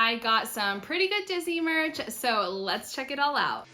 I got some pretty good Disney merch, so let's check it all out.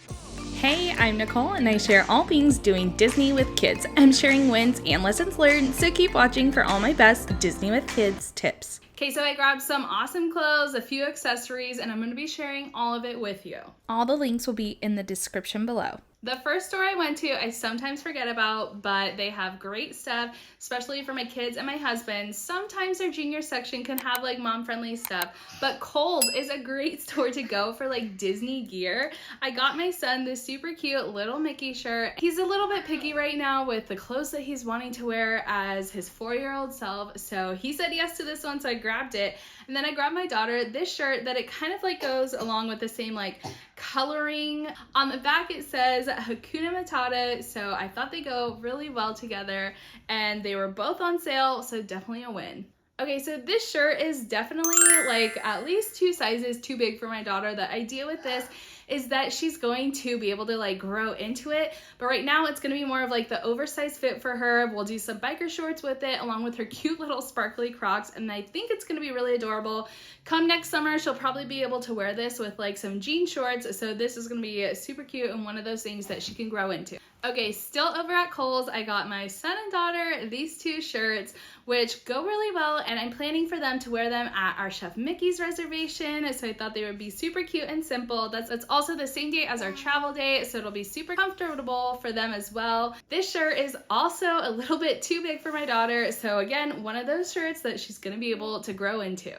Hey, I'm Nicole and I share all things doing Disney with kids. I'm sharing wins and lessons learned, so keep watching for all my best Disney with kids tips. Okay, so I grabbed some awesome clothes, a few accessories, and I'm going to be sharing all of it with you. All the links will be in the description below. The first store I went to, I sometimes forget about, but they have great stuff, especially for my kids and my husband. Sometimes their junior section can have like mom-friendly stuff, but Kohl's is a great store to go for like Disney gear. I got my son this super cute little Mickey shirt. He's a little bit picky right now with the clothes that he's wanting to wear as his 4-year-old self, so he said yes to this one, so I grabbed it. And then I grabbed my daughter this shirt that it kind of like goes along with the same like coloring. On the back it says Hakuna Matata, so I thought they go really well together, and they were both on sale, so definitely a win. Okay, so this shirt is definitely like at least 2 sizes too big for my daughter. The idea with this is that she's going to be able to like grow into it, but right now it's going to be more of like the oversized fit for her. We'll do some biker shorts with it along with her cute little sparkly Crocs, and I think it's going to be really adorable. Come next summer, she'll probably be able to wear this with like some jean shorts, so this is going to be super cute and one of those things that she can grow into. Okay, still over at Kohl's, I got my son and daughter these 2 shirts, which go really well, and I'm planning for them to wear them at our Chef Mickey's reservation, so I thought they would be super cute and simple. That's also the same day as our travel day, so it'll be super comfortable for them as well. This shirt is also a little bit too big for my daughter, so again, one of those shirts that she's gonna be able to grow into.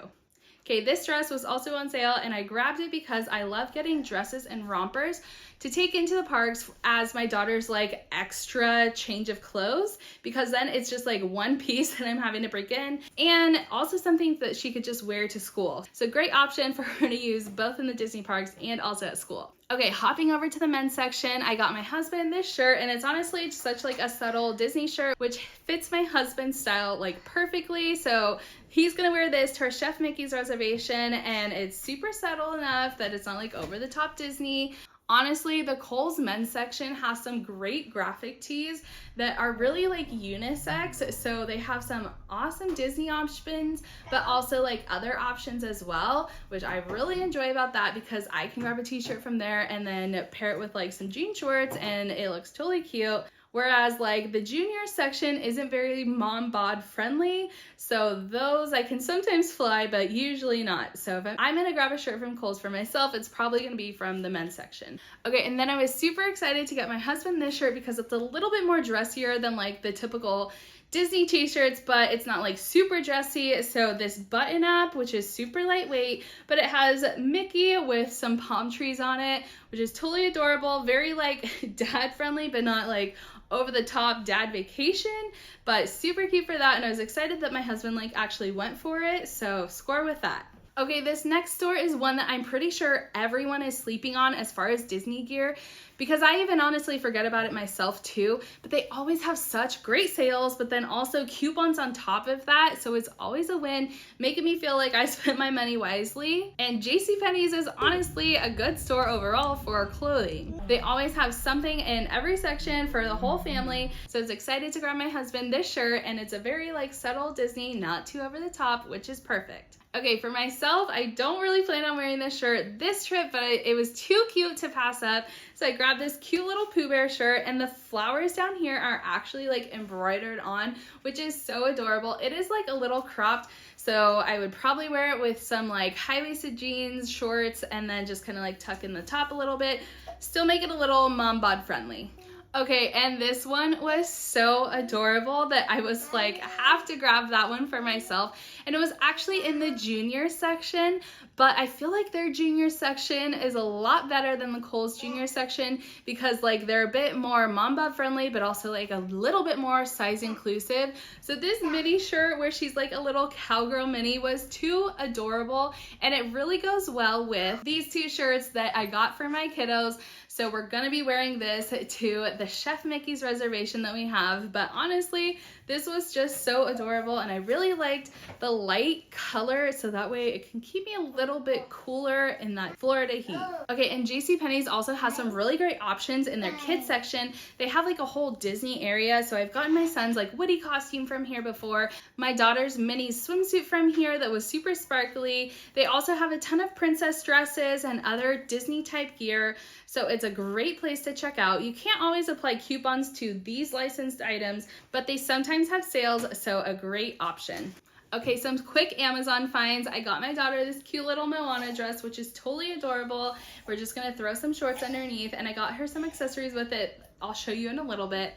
Okay, this dress was also on sale, and I grabbed it because I love getting dresses and rompers to take into the parks as my daughter's like extra change of clothes, because then it's just like one piece that I'm having to break in, and also something that she could just wear to school. So great option for her to use both in the Disney parks and also at school. Okay, hopping over to the men's section, I got my husband this shirt, and it's honestly just such like a subtle Disney shirt, which fits my husband's style like perfectly. So he's gonna wear this to our Chef Mickey's reservation, and it's super subtle enough that it's not like over the top Disney. Honestly, the Kohl's men's section has some great graphic tees that are really like unisex, so they have some awesome Disney options, but also like other options as well, which I really enjoy about that because I can grab a t-shirt from there and then pair it with like some jean shorts and it looks totally cute. Whereas like the junior section isn't very mom bod friendly, so those I can sometimes fly, but usually not. So if I'm gonna grab a shirt from Kohl's for myself, it's probably gonna be from the men's section. Okay, and then I was super excited to get my husband this shirt because it's a little bit more dressier than like the typical Disney t-shirts, but it's not like super dressy. So this button up, which is super lightweight, but it has Mickey with some palm trees on it, which is totally adorable, very like dad friendly, but not like over the top dad vacation, but super cute for that. And I was excited that my husband like actually went for it, so score with that. Okay, this next store is one that I'm pretty sure everyone is sleeping on as far as Disney gear, because I even honestly forget about it myself too, but they always have such great sales, but then also coupons on top of that, so it's always a win, making me feel like I spent my money wisely. And JCPenney's is honestly a good store overall for clothing. They always have something in every section for the whole family, so I was excited to grab my husband this shirt, and it's a very like subtle Disney, not too over the top, which is perfect. Okay, for myself, I don't really plan on wearing this shirt this trip, but it was too cute to pass up. So I grabbed this cute little Pooh Bear shirt, and the flowers down here are actually like embroidered on, which is so adorable. It is like a little cropped, so I would probably wear it with some like high-waisted jeans, shorts, and then just kind of like tuck in the top a little bit. Still make it a little mom bod friendly. Okay, and this one was so adorable that I was like, I have to grab that one for myself. And it was actually in the junior section, but I feel like their junior section is a lot better than the Kohl's junior section because like they're a bit more mom bod friendly, but also like a little bit more size inclusive. So this mini shirt where she's like a little cowgirl mini was too adorable, and it really goes well with these 2 shirts that I got for my kiddos. So we're gonna be wearing this to the Chef Mickey's reservation that we have, but honestly, this was just so adorable, and I really liked the light color, so that way it can keep me a little bit cooler in that Florida heat. Okay, and JCPenney's also has some really great options in their kids section. They have like a whole Disney area, so I've gotten my son's like Woody costume from here before, my daughter's Minnie swimsuit from here that was super sparkly. They also have a ton of princess dresses and other Disney type gear, so it's a great place to check out. You can't always apply coupons to these licensed items, but they sometimes have sales, so a great option. Okay, some quick Amazon finds. I got my daughter this cute little Moana dress, which is totally adorable. We're just gonna throw some shorts underneath, and I got her some accessories with it. I'll show you in a little bit.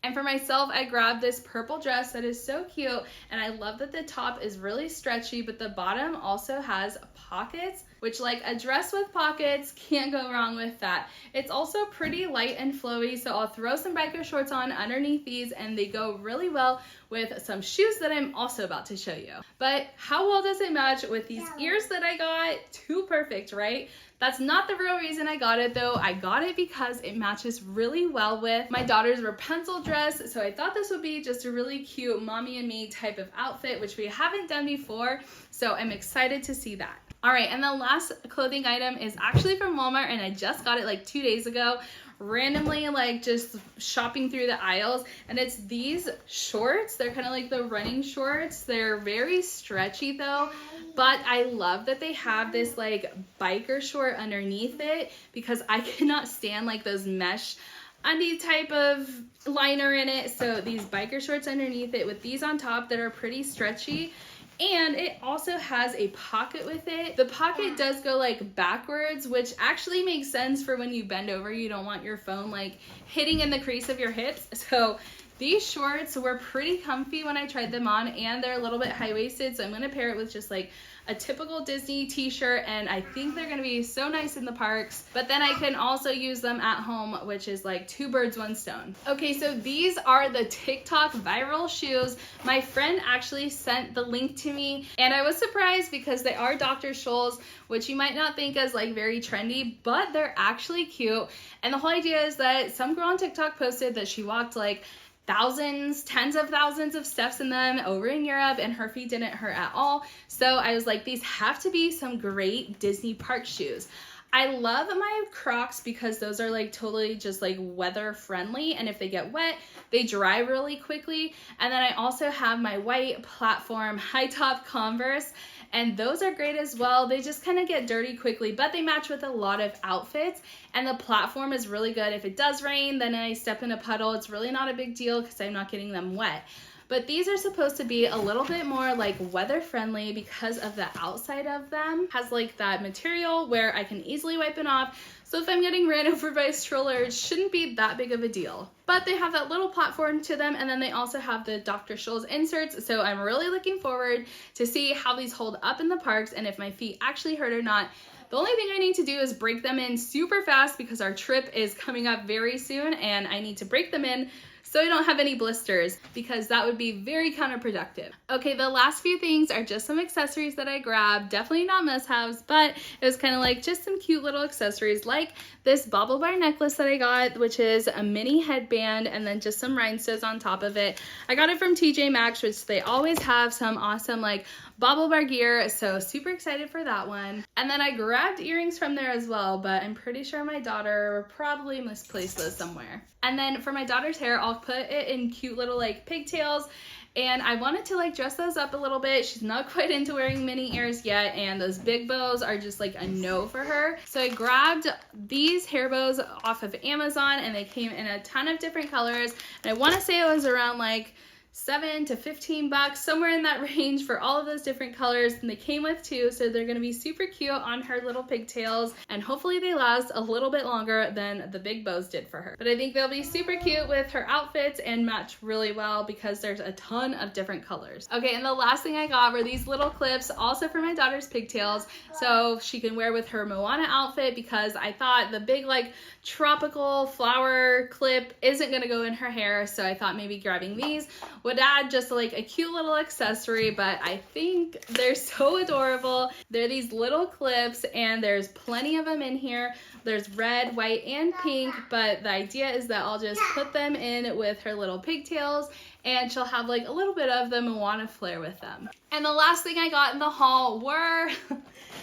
And for myself, I grabbed this purple dress that is so cute, and I love that the top is really stretchy, but the bottom also has pockets, which like a dress with pockets, can't go wrong with that. It's also pretty light and flowy, so I'll throw some biker shorts on underneath these, and they go really well with some shoes that I'm also about to show you. But how well does it match with these ears that I got? Too perfect, right? That's not the real reason I got it though. I got it because it matches really well with my daughter's Rapunzel dress, so I thought this would be just a really cute mommy and me type of outfit, which we haven't done before, so I'm excited to see that. All right, and the last clothing item is actually from Walmart, and I just got it like 2 days ago, randomly like just shopping through the aisles, and it's these shorts. They're kind of like the running shorts. They're very stretchy though, but I love that they have this like biker short underneath it, because I cannot stand like those mesh undie type of liner in it. So these biker shorts underneath it with these on top that are pretty stretchy. And it also has a pocket with it. The pocket does go like backwards, which actually makes sense for when you bend over. You don't want your phone like hitting in the crease of your hips. So these shorts were pretty comfy when I tried them on, and they're a little bit high-waisted, so I'm gonna pair it with just like a typical Disney t-shirt, and I think they're gonna be so nice in the parks. But then I can also use them at home, which is like 2 birds, 1 stone. Okay, so these are the TikTok viral shoes. My friend actually sent the link to me, and I was surprised because they are Dr. Scholl's, which you might not think as like very trendy, but they're actually cute. And the whole idea is that some girl on TikTok posted that she walked like thousands, tens of thousands of steps in them over in Europe, and her feet didn't hurt at all. So I was like, these have to be some great Disney park shoes. I love my Crocs because those are like totally just like weather friendly, and if they get wet, they dry really quickly. And then I also have my white platform high top Converse, and those are great as well. They just kind of get dirty quickly, but they match with a lot of outfits, and the platform is really good. If it does rain, then I step in a puddle, it's really not a big deal because I'm not getting them wet. But these are supposed to be a little bit more like weather friendly because of the outside of them. Has like that material where I can easily wipe it off. So if I'm getting ran over by a stroller, it shouldn't be that big of a deal. But they have that little platform to them, and then they also have the Dr. Scholl's inserts. So I'm really looking forward to see how these hold up in the parks and if my feet actually hurt or not. The only thing I need to do is break them in super fast because our trip is coming up very soon, and I need to break them in so I don't have any blisters, because that would be very counterproductive. Okay, the last few things are just some accessories that I grabbed. Definitely not must-haves, but it was kind of like just some cute little accessories, like this bauble bar necklace that I got, which is a mini headband and then just some rhinestones on top of it. I got it from TJ Maxx, which they always have some awesome like bauble bar gear, so super excited for that one. And then I grabbed earrings from there as well, but I'm pretty sure my daughter probably misplaced those somewhere. And then for my daughter's hair, I'll put it in cute little like pigtails, and I wanted to like dress those up a little bit. She's not quite into wearing mini ears yet, and those big bows are just like a no for her. So I grabbed these hair bows off of Amazon, and they came in a ton of different colors, and I want to say it was around like $7 to $15, somewhere in that range for all of those different colors, and they came with 2, so they're going to be super cute on her little pigtails, and hopefully they last a little bit longer than the big bows did for her. But I think they'll be super cute with her outfits and match really well because there's a ton of different colors. Okay, and the last thing I got were these little clips, also for my daughter's pigtails, so she can wear with her Moana outfit, because I thought the big like tropical flower clip isn't going to go in her hair, so I thought maybe grabbing these would add just like a cute little accessory, but I think they're so adorable. They're these little clips and there's plenty of them in here. There's red, white, and pink, but the idea is that I'll just put them in with her little pigtails and she'll have like a little bit of them and want to flare with them. And the last thing I got in the haul were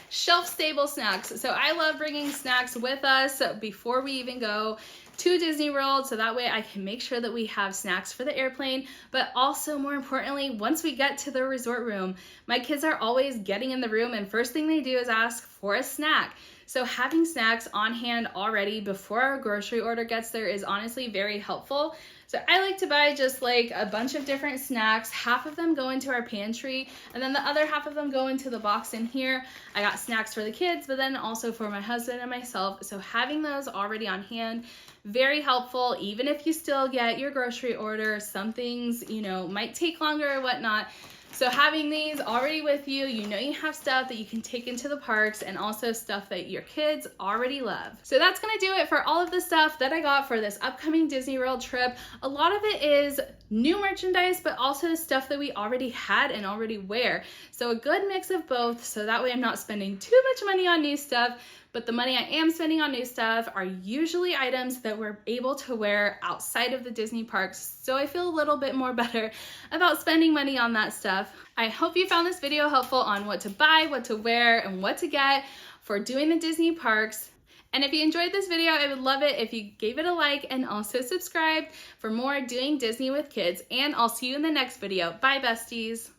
shelf-stable snacks. So I love bringing snacks with us before we even go to Disney World, so that way I can make sure that we have snacks for the airplane, but also more importantly, once we get to the resort room, my kids are always getting in the room and first thing they do is ask for a snack. So having snacks on hand already before our grocery order gets there is honestly very helpful. So I like to buy just like a bunch of different snacks. Half of them go into our pantry and then the other half of them go into the box in here. I got snacks for the kids, but then also for my husband and myself. So having those already on hand, very helpful. Even if you still get your grocery order, some things, you know, might take longer or whatnot. So having these already with you, you know you have stuff that you can take into the parks and also stuff that your kids already love. So that's gonna do it for all of the stuff that I got for this upcoming Disney World trip. A lot of it is new merchandise, but also stuff that we already had and already wear. So a good mix of both, so that way I'm not spending too much money on new stuff, but the money I am spending on new stuff are usually items that we're able to wear outside of the Disney parks. So I feel a little bit more better about spending money on that stuff. I hope you found this video helpful on what to buy, what to wear, and what to get for doing the Disney parks. And if you enjoyed this video, I would love it if you gave it a like and also subscribe for more Doing Disney with Kids. And I'll see you in the next video. Bye, besties.